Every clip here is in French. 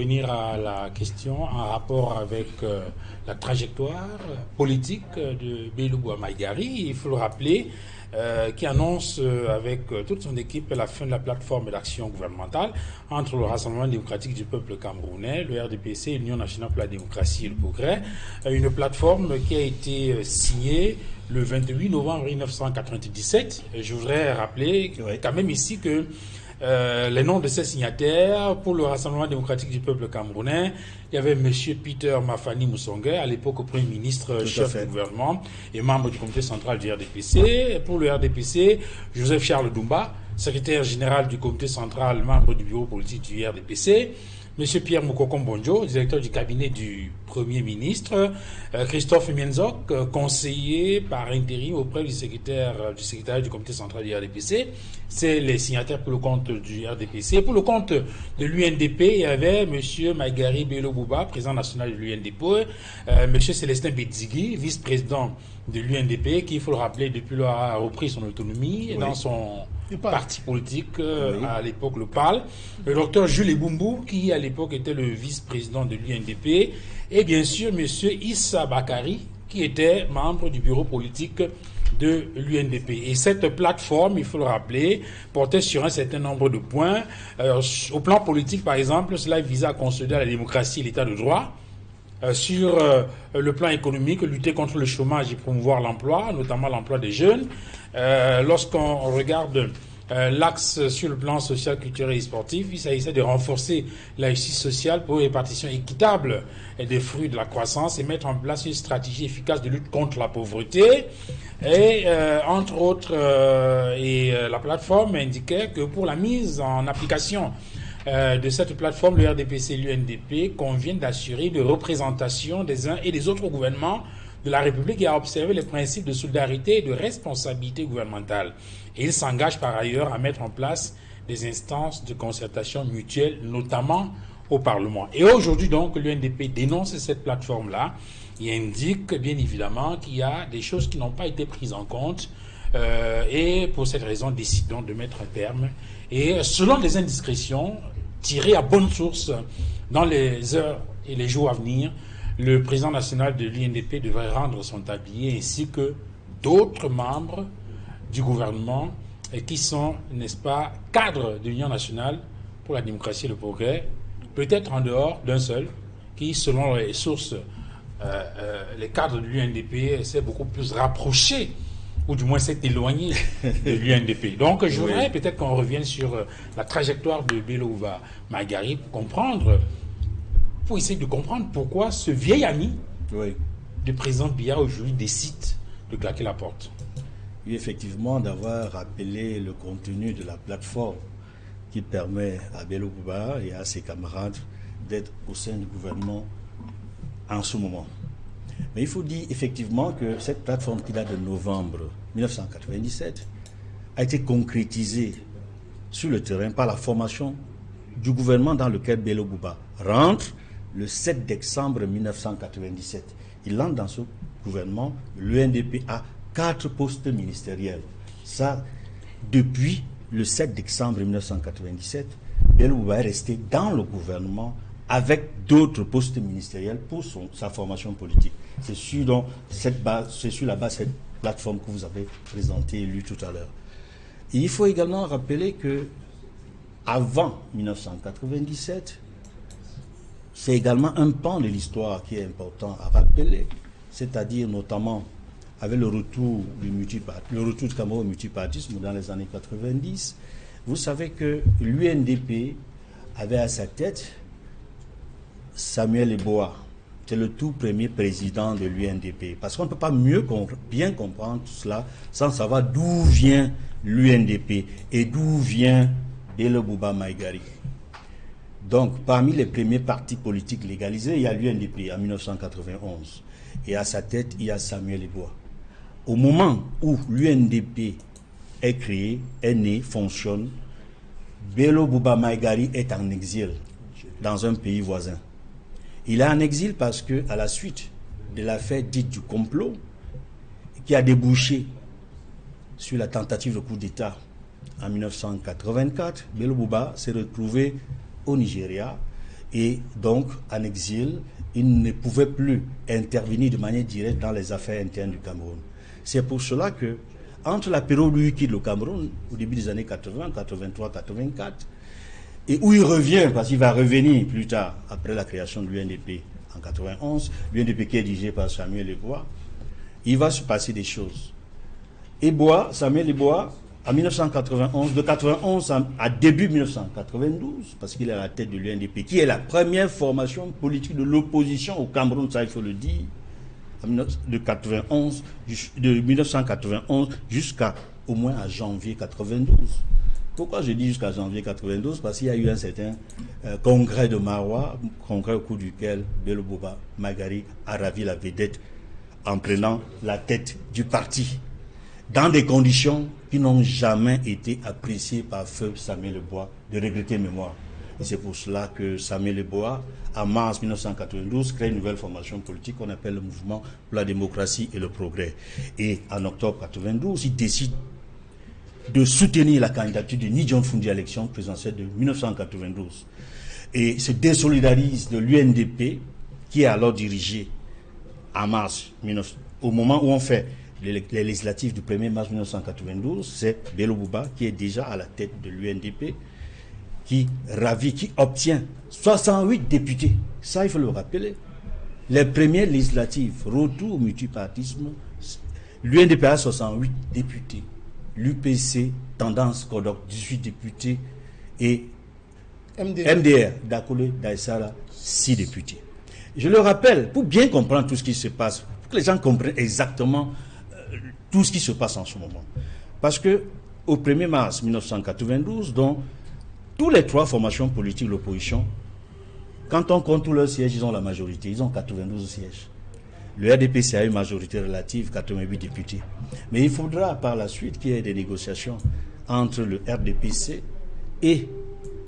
Venir à la question en rapport avec la trajectoire politique de Bello Maïgari, il faut le rappeler, qui annonce avec toute son équipe la fin de la plateforme d'action gouvernementale entre le Rassemblement démocratique du peuple camerounais, le RDPC et l'Union nationale pour la démocratie et le progrès. Une plateforme qui a été signée le 28 novembre 1997. Je voudrais rappeler quand même ici que les noms de ces signataires pour le Rassemblement démocratique du peuple camerounais, il y avait M. Peter Mafani Moussongue, à l'époque Premier ministre, chef du gouvernement et membre du comité central du RDPC. Et pour le RDPC, Joseph Charles Doumba, secrétaire général du comité central, membre du bureau politique du RDPC. M. Pierre Moukoko-Mbonjo, directeur du cabinet du Premier ministre, Christophe Mienzok, conseiller par intérim auprès du secrétaire du comité central du RDPC. C'est les signataires pour le compte du RDPC. Pour le compte de l'UNDP, il y avait M. Maïgari Bello Bouba, président national de l'UNDP, M. Célestin Bedzigui, vice-président de l'UNDP, qui, il faut le rappeler, depuis lors a repris son autonomie dans son parti politique, à l'époque le PAL, le docteur Jules Ebumbu, qui à l'époque était le vice-président de l'UNDP, et bien sûr M. Issa Bakari, qui était membre du bureau politique de l'UNDP. Et cette plateforme, il faut le rappeler, portait sur un certain nombre de points. Au plan politique, par exemple, cela visait à consolider la démocratie et l'état de droit. Sur le plan économique, lutter contre le chômage et promouvoir l'emploi, notamment l'emploi des jeunes. Lorsqu'on regarde l'axe sur le plan social, culturel et sportif, il s'agissait de renforcer la justice sociale pour une répartition équitable des fruits de la croissance et mettre en place une stratégie efficace de lutte contre la pauvreté. Et entre autres, la plateforme indiquait que pour la mise en application de cette plateforme, le RDPC et l'UNDP conviennent d'assurer une représentation des uns et des autres gouvernements de la République et à observer les principes de solidarité et de responsabilité gouvernementale. Et il s'engage par ailleurs à mettre en place des instances de concertation mutuelle, notamment au Parlement. Et aujourd'hui donc, l'UNDP dénonce cette plateforme-là et indique bien évidemment qu'il y a des choses qui n'ont pas été prises en compte et pour cette raison décidons de mettre un terme. Et selon les indiscrétions tirées à bonne source dans les heures et les jours à venir, le président national de l'UNDP devrait rendre son tablier ainsi que d'autres membres du gouvernement qui sont, n'est-ce pas, cadres de l'Union nationale pour la démocratie et le progrès, peut-être en dehors d'un seul, qui, selon les sources, les cadres de l'UNDP s'est beaucoup plus rapproché, ou du moins s'est éloigné de l'UNDP. Donc je voudrais peut-être qu'on revienne sur la trajectoire de Bello Maïgari pour essayer de comprendre pourquoi ce vieil ami du président Biya aujourd'hui décide de claquer la porte. Oui, effectivement, d'avoir rappelé le contenu de la plateforme qui permet à Bello Bouba et à ses camarades d'être au sein du gouvernement en ce moment. Mais il faut dire effectivement que cette plateforme qui date de novembre 1997 a été concrétisée sur le terrain par la formation du gouvernement dans lequel Bello Bouba rentre le 7 décembre 1997. Il entre dans ce gouvernement, l'UNDP a 4 postes ministériels. Ça, depuis le 7 décembre 1997, Bello Bouba est resté dans le gouvernement avec d'autres postes ministériels pour sa formation politique. C'est sur la base de cette plateforme que vous avez présentée et lue tout à l'heure. Et il faut également rappeler que avant 1997, c'est également un pan de l'histoire qui est important à rappeler, c'est-à-dire notamment avec le retour du Cameroun au multipartisme dans les années 90. Vous savez que l'UNDP avait à sa tête Samuel Eboa. C'est le tout premier président de l'UNDP. Parce qu'on ne peut pas bien comprendre tout cela sans savoir d'où vient l'UNDP et d'où vient Bello Bouba Maïgari. Donc, parmi les premiers partis politiques légalisés, il y a l'UNDP en 1991. Et à sa tête, il y a Samuel Eboa. Au moment où l'UNDP est créé, est né, fonctionne, Bello Bouba Maïgari est en exil dans un pays voisin. Il est en exil parce que, à la suite de l'affaire dite du complot, qui a débouché sur la tentative de coup d'État en 1984, Bello Bouba s'est retrouvé au Nigeria Et donc, en exil, il ne pouvait plus intervenir de manière directe dans les affaires internes du Cameroun. C'est pour cela que, entre la période où il quitte le Cameroun, au début des années 80, 83, 84, et où il revient, parce qu'il va revenir plus tard, après la création de l'UNDP en 91, l'UNDP qui est dirigé par Samuel Eboa, il va se passer des choses. Samuel Eboa, en 1991, de 91 à début 1992, parce qu'il est à la tête de l'UNDP, qui est la première formation politique de l'opposition au Cameroun, ça il faut le dire, de 1991 jusqu'à au moins à janvier 92. Pourquoi je dis jusqu'à janvier 92? Parce qu'il y a eu un certain congrès de Marois, congrès au cours duquel Bello Bouba Magari a ravi la vedette en prenant la tête du parti, dans des conditions qui n'ont jamais été appréciées par feu Samuel Eboa, de regretter mémoire. Et c'est pour cela que Samuel Eboa, en mars 1992, crée une nouvelle formation politique qu'on appelle le Mouvement pour la démocratie et le progrès. Et en octobre 1992, il décide de soutenir la candidature de Ni John Fundi à l'élection présidentielle de 1992. Et se désolidarise de l'UNDP, qui est alors dirigée en mars, au moment où on fait les législatives du 1er mars 1992, c'est Bello Bouba qui est déjà à la tête de l'UNDP, qui obtient 68 députés. Ça, il faut le rappeler. Les premières législatives, retour au multipartisme, l'UNDP a 68 députés. L'UPC, Tendance Kodok, 18 députés. Et MDR, Dakole Daïsala, 6 députés. Je le rappelle, pour bien comprendre tout ce qui se passe, pour que les gens comprennent exactement tout ce qui se passe en ce moment. Parce que au 1er mars 1992, donc, tous les trois formations politiques de l'opposition, quand on compte tous leurs sièges, ils ont la majorité. Ils ont 92 sièges. Le RDPC a une majorité relative, 88 députés. Mais il faudra par la suite qu'il y ait des négociations entre le RDPC et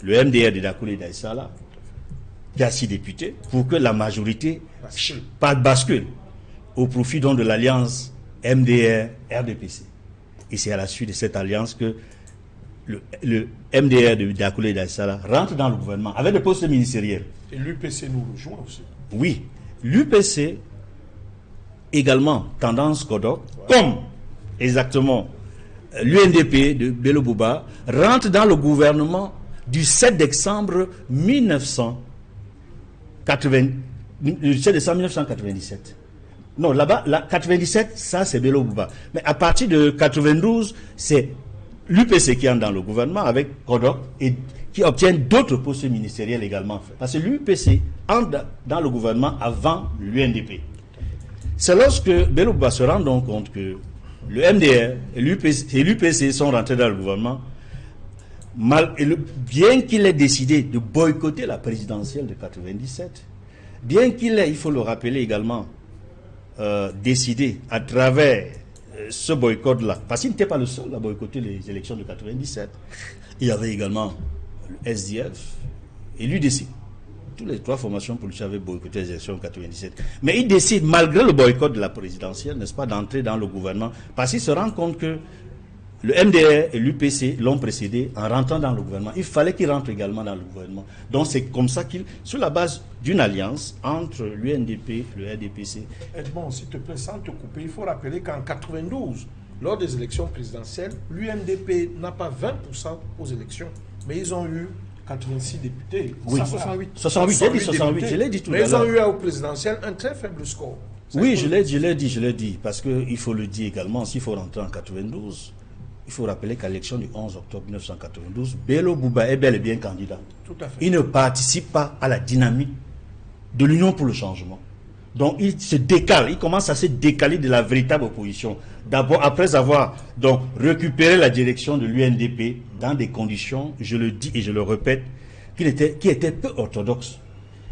le MDR de Dakole Daïsala, qui a 6 députés, pour que la majorité bascule au profit donc de l'alliance MDR-RDPC. Et c'est à la suite de cette alliance que le MDR de Dakole Daïsala rentre dans le gouvernement avec des postes ministériels. Et l'UPC nous rejoint aussi. Oui, l'UPC, également Tendance Kodok, comme exactement l'UNDP de Bello Bouba, rentre dans le gouvernement du 7 décembre 1997. Non, là-bas, 97, ça c'est Bello Bouba. Mais à partir de 92, c'est l'UPC qui entre dans le gouvernement avec Kodok et qui obtient d'autres postes ministériels également. Parce que l'UPC entre dans le gouvernement avant l'UNDP. C'est lorsque Bello Bouba se rend donc compte que le MDR et l'UPC sont rentrés dans le gouvernement, bien qu'il ait décidé de boycotter la présidentielle de 97, bien qu'il ait, il faut le rappeler également, décidé à travers ce boycott-là, parce qu'il n'était pas le seul à boycotter les élections de 97. Il y avait également le SDF et l'UDC. Toutes les trois formations politiques avaient boycotté les élections de 97. Mais il décide, malgré le boycott de la présidentielle, n'est-ce pas, d'entrer dans le gouvernement, parce qu'il se rend compte que le MDR et l'UPC l'ont précédé en rentrant dans le gouvernement. Il fallait qu'il rentre également dans le gouvernement. Donc c'est comme ça qu'il, sur la base d'une alliance entre l'UNDP et le RDPC. Edmond, s'il te plaît, sans te couper, il faut rappeler qu'en 92, lors des élections présidentielles, l'UNDP n'a pas 20% aux élections, mais ils ont eu 86 députés. Oui, 68, j'ai dit 68, je l'ai dit tout à l'heure. Mais ils ont eu au présidentiel un très faible score. Oui, je l'ai dit, parce qu'il faut le dire également, s'il faut rentrer en 92, il faut rappeler qu'à l'élection du 11 octobre 1992, Bello Bouba est bel et bien candidat. Tout à fait. Il ne participe pas à la dynamique de l'Union pour le changement. Donc il se décale, il commence à se décaler de la véritable opposition. D'abord, après avoir donc récupéré la direction de l'UNDP dans des conditions, je le dis et je le répète, qui étaient peu orthodoxes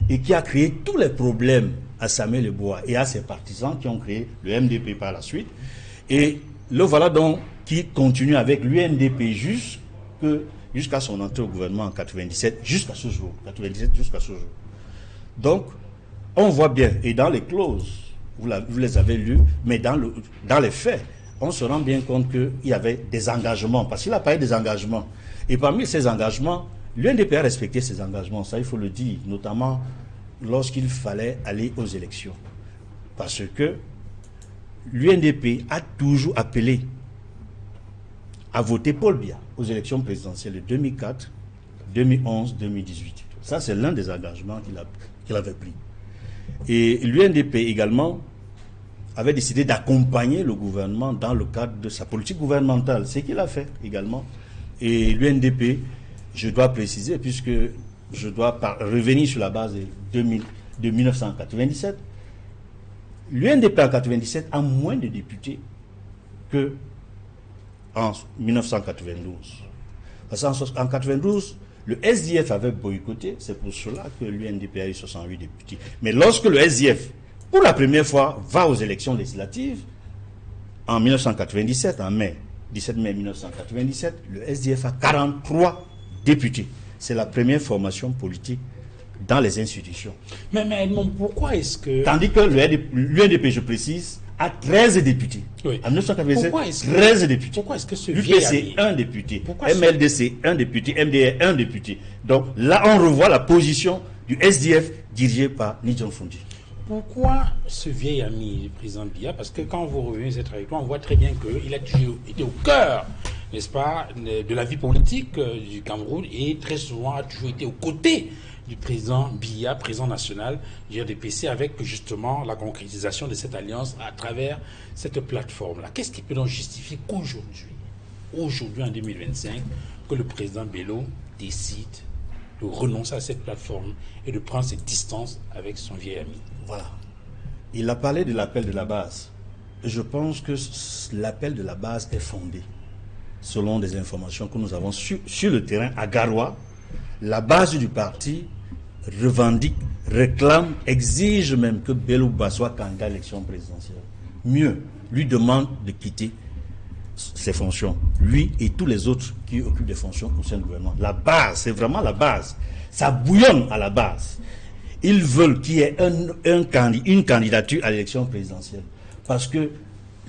et qui a créé tous les problèmes à Samuel Eboa et à ses partisans qui ont créé le MDP par la suite. Et le voilà donc qui continue avec l'UNDP jusqu'à son entrée au gouvernement en 97, jusqu'à ce jour. Donc, on voit bien, et dans les clauses, vous les avez lues, mais dans les faits, on se rend bien compte qu'il y avait des engagements, parce qu'il a parlé des engagements. Et parmi ces engagements, L'UNDP a respecté ses engagements, ça il faut le dire, notamment lorsqu'il fallait aller aux élections. Parce que l'UNDP a toujours appelé à voter Paul Biya aux élections présidentielles de 2004, 2011, 2018. Ça, c'est l'un des engagements qu'il avait pris. Et l'UNDP également avait décidé d'accompagner le gouvernement dans le cadre de sa politique gouvernementale. C'est ce qu'il a fait également. Et l'UNDP, je dois préciser, puisque je dois revenir sur la base de 1997, l'UNDP en 1997 a moins de députés que en 1992. Parce qu'en 1992, le SDF avait boycotté, c'est pour cela que l'UNDP a eu 68 députés. Mais lorsque le SDF, pour la première fois, va aux élections législatives, en 1997, en mai, 17 mai 1997, le SDF a 43 députés. C'est la première formation politique dans les institutions. Mais Edmond, pourquoi est-ce que... Tandis que l'UNDP, je précise, a 13 députés. Oui. En 1997, 13 députés. Pourquoi est-ce que ce vieil l'UPC, un député. Pourquoi MLDC, un député. MDR, un député. Donc là, on revoit la position du SDF dirigé par Nidjon Fundi. Pourquoi ce vieil ami du président Biya? Parce que quand vous revenez cette trajectoire, on voit très bien qu'il a toujours été au cœur, n'est-ce pas, de la vie politique du Cameroun et très souvent a toujours été aux côtés du président Biya, président national du RDPC, avec justement la concrétisation de cette alliance à travers cette plateforme-là. Qu'est-ce qui peut donc justifier qu'aujourd'hui, en 2025, que le président Bello décide de renoncer à cette plateforme et de prendre ses distances avec son vieil ami? Voilà. Il a parlé de l'appel de la base. Je pense que l'appel de la base est fondé. Selon des informations que nous avons sur le terrain à Garoua, la base du parti revendique, réclame, exige même que Bello Ba soit candidat à l'élection présidentielle. Mieux, lui demande de quitter ses fonctions. Lui et tous les autres qui occupent des fonctions au sein du gouvernement. La base, c'est vraiment la base. Ça bouillonne à la base. Ils veulent qu'il y ait une candidature à l'élection présidentielle. Parce que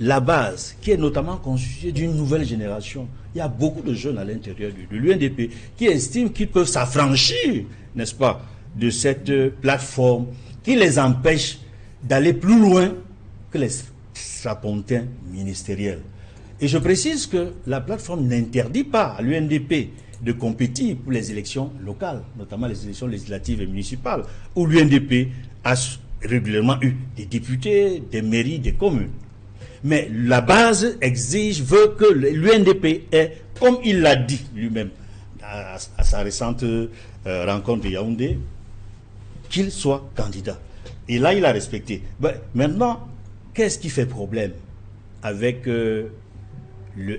la base, qui est notamment constituée d'une nouvelle génération, il y a beaucoup de jeunes à l'intérieur de l'UNDP qui estiment qu'ils peuvent s'affranchir, n'est-ce pas, de cette plateforme qui les empêche d'aller plus loin que les strapontins ministériels. Et je précise que la plateforme n'interdit pas à l'UNDP de compétir pour les élections locales, notamment les élections législatives et municipales, où l'UNDP a régulièrement eu des députés, des mairies, des communes. Mais la base veut que l'UNDP ait, comme il l'a dit lui-même à sa récente rencontre de Yaoundé, qu'il soit candidat. Et là, il a respecté. Maintenant, qu'est-ce qui fait problème avec le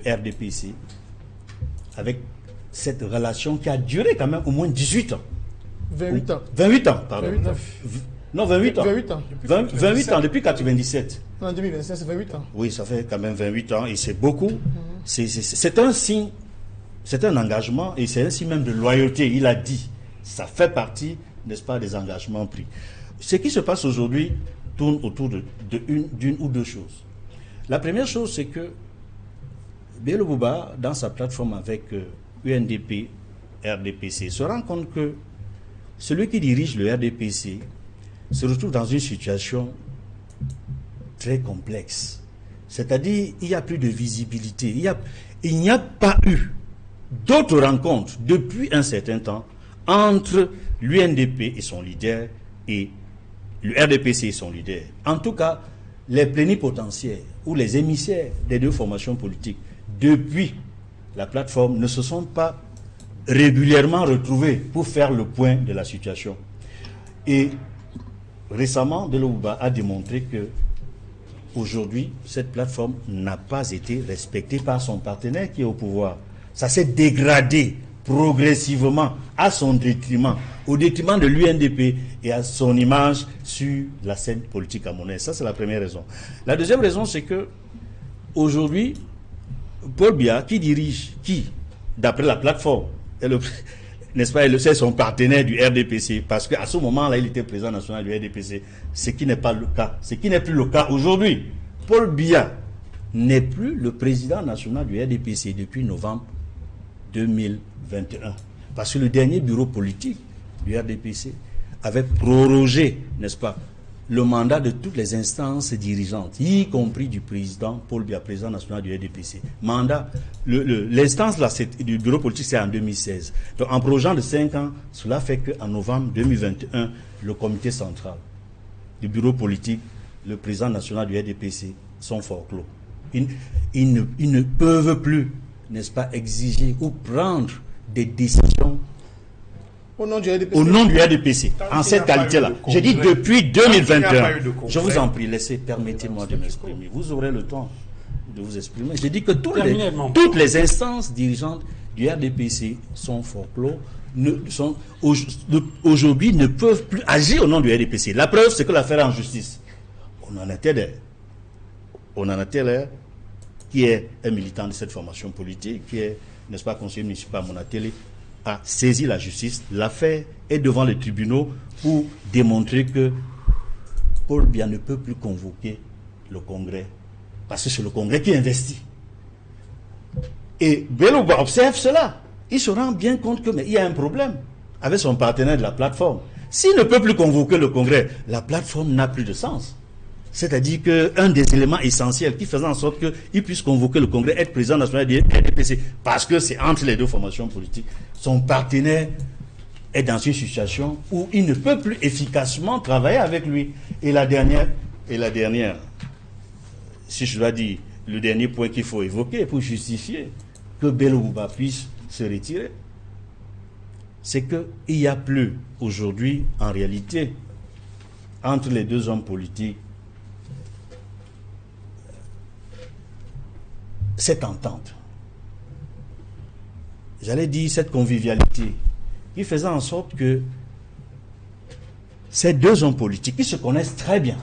RDPC, avec cette relation qui a duré quand même au moins 18 ans. 28 ans. 28 ans, pardon. 29. Non, 28 ans. 28 ans. 28 ans, depuis 97. En 2025, c'est 28 ans. Oui, ça fait quand même 28 ans et c'est beaucoup. C'est un signe, c'est un engagement et c'est un signe même de loyauté. Il a dit, ça fait partie, n'est-ce pas, des engagements pris. Ce qui se passe aujourd'hui tourne autour d'une ou deux choses. La première chose, c'est que Bello Bouba, dans sa plateforme avec UNDP, RDPC, se rend compte que celui qui dirige le RDPC se retrouve dans une situation très complexe. C'est-à-dire, il n'y a plus de visibilité. Il n'y a pas eu d'autres rencontres depuis un certain temps entre l'UNDP et son leader et le RDPC et son leader. En tout cas, les plénipotentiaires ou les émissaires des deux formations politiques, depuis la plateforme, ne se sont pas régulièrement retrouvés pour faire le point de la situation. Et récemment, Bello Bouba a démontré que aujourd'hui, cette plateforme n'a pas été respectée par son partenaire qui est au pouvoir. Ça s'est dégradé progressivement à son détriment, au détriment de l'UNDP et à son image sur la scène politique camerounaise. Ça, c'est la première raison. La deuxième raison, c'est que aujourd'hui, Paul Biya, qui, d'après la plateforme, n'est-ce pas, c'est son partenaire du RDPC, parce qu'à ce moment-là, il était président national du RDPC, ce qui n'est pas le cas, ce qui n'est plus le cas aujourd'hui. Paul Biya n'est plus le président national du RDPC depuis novembre 2021. Parce que le dernier bureau politique du RDPC avait prorogé, n'est-ce pas, le mandat de toutes les instances dirigeantes, y compris du président Paul Biya, président national du RDPC. Mandat, l'instance du bureau politique, c'est en 2016. Donc en prorogeant de 5 ans, cela fait qu'en novembre 2021, le comité central du bureau politique, le président national du RDPC sont forclos. Ils ne peuvent plus, n'est-ce pas, exiger ou prendre des décisions Au nom du RDPC. au nom du RDPC, en cette qualité-là. J'ai dit depuis 2021. Je vous en prie, permettez-moi de m'exprimer. Vous aurez le temps de vous exprimer. J'ai dit que toutes les instances dirigeantes du RDPC sont forclos, aujourd'hui ne peuvent plus agir au nom du RDPC. La preuve, c'est que l'affaire est en justice. On en était là, qui est un militant de cette formation politique, qui est, n'est-ce pas, conseiller municipal à Monatélé, a saisi la justice. L'affaire est devant les tribunaux pour démontrer que Paul Biya ne peut plus convoquer le Congrès, parce que c'est le Congrès qui investit. Et Belouba observe cela. Il se rend bien compte qu'il y a un problème avec son partenaire de la plateforme. S'il ne peut plus convoquer le Congrès, la plateforme n'a plus de sens. C'est-à-dire qu'un des éléments essentiels qui faisait en sorte qu'il puisse convoquer le Congrès, être président national du RDPC, parce que c'est entre les deux formations politiques, son partenaire est dans une situation où il ne peut plus efficacement travailler avec lui. Et la dernière, si je dois dire, le dernier point qu'il faut évoquer pour justifier que Belouba puisse se retirer, c'est qu'il n'y a plus aujourd'hui, en réalité, entre les deux hommes politiques, cette entente, j'allais dire cette convivialité, qui faisait en sorte que ces deux hommes politiques qui se connaissent très bien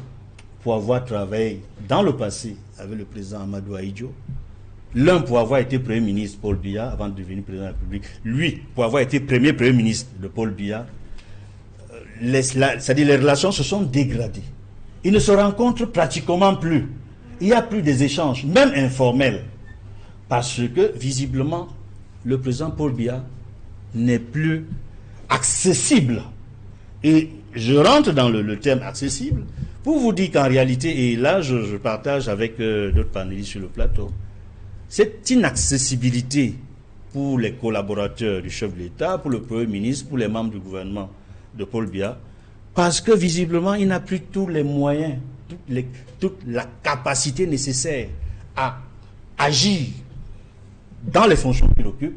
pour avoir travaillé dans le passé avec le président Amadou Ahidjo, l'un pour avoir été Premier ministre Paul Biya avant de devenir président de la République, lui pour avoir été Premier ministre de Paul Biya, c'est-à-dire les relations se sont dégradées. Ils ne se rencontrent pratiquement plus. Il n'y a plus des échanges, même informels. Parce que, visiblement, le président Paul Biya n'est plus accessible. Et je rentre dans le terme accessible pour vous dire qu'en réalité, et là je partage avec d'autres panélistes sur le plateau, cette inaccessibilité pour les collaborateurs du chef de l'État, pour le Premier ministre, pour les membres du gouvernement de Paul Biya, parce que visiblement, il n'a plus tous les moyens, toute la capacité nécessaire à agir dans les fonctions qu'il occupe.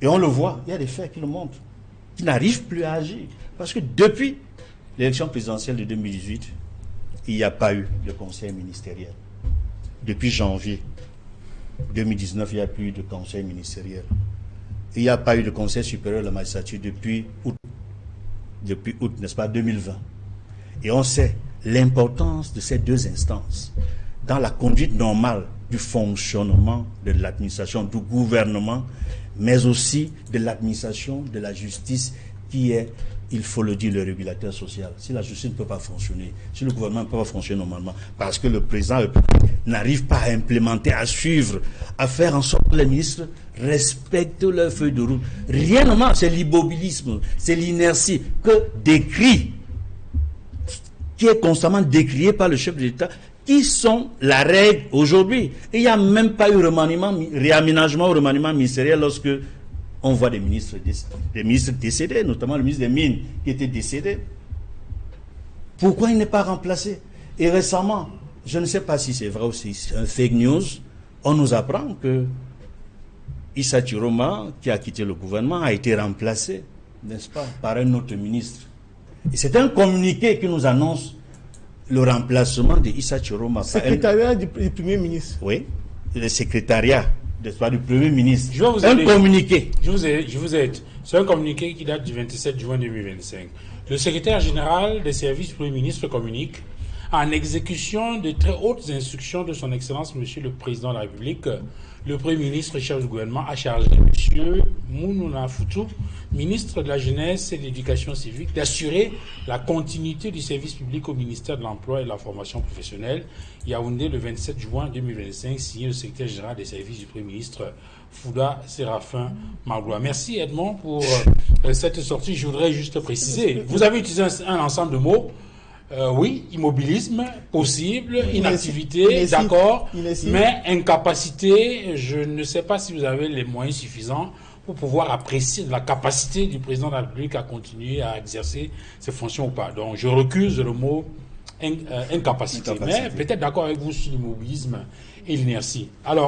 Et on le voit, il y a des faits qui le montrent, qu'il n'arrive plus à agir. Parce que depuis l'élection présidentielle de 2018, il n'y a pas eu de conseil ministériel. Depuis janvier 2019, il n'y a plus de conseil ministériel. Il n'y a pas eu de conseil supérieur de la magistrature depuis août, n'est-ce pas, 2020. Et on sait l'importance de ces deux instances dans la conduite normale du fonctionnement de l'administration, du gouvernement, mais aussi de l'administration, de la justice, qui est, il faut le dire, le régulateur social. Si la justice ne peut pas fonctionner, si le gouvernement ne peut pas fonctionner normalement, parce que le président de la République n'arrive pas à implémenter, à suivre, à faire en sorte que les ministres respectent leur feuille de route. Rien ne marche, c'est l'immobilisme, c'est l'inertie qui est constamment décriée par le chef de l'État, qui sont la règle aujourd'hui. Il n'y a même pas eu réaménagement ou remaniement ministériel lorsque on voit des ministres décédés, notamment le ministre des Mines qui était décédé. Pourquoi il n'est pas remplacé? Et récemment, je ne sais pas si c'est vrai ou si c'est un fake news, on nous apprend que Issa Chiroma, qui a quitté le gouvernement, a été remplacé, n'est-ce pas, par un autre ministre. Et c'est un communiqué qui nous annonce le remplacement de Issa Chiroma. Secrétariat du Premier ministre. Oui, le secrétariat du Premier ministre. Je vais vous aider. Communiqué. Je vous aide. C'est un communiqué qui date du 27 juin 2025. Le secrétaire général des services du Premier ministre communique en exécution de très hautes instructions de son Excellence, Monsieur le Président de la République. Le Premier ministre, chef du gouvernement, a chargé Monsieur Mounouna Foutou, ministre de la Jeunesse et de l'Éducation civique, d'assurer la continuité du service public au ministère de l'Emploi et de la Formation professionnelle. Yaoundé, le 27 juin 2025, signé le secrétaire général des services du Premier ministre Fouda Séraphin Magloire. Merci Edmond pour cette sortie. Je voudrais juste préciser, vous avez utilisé un ensemble de mots. Oui, immobilisme, possible, inactivité, d'accord, mais incapacité, je ne sais pas si vous avez les moyens suffisants pour pouvoir apprécier la capacité du président de la République à continuer à exercer ses fonctions ou pas. Donc je recuse le mot incapacité, mais peut-être d'accord avec vous sur l'immobilisme et l'inertie. Alors,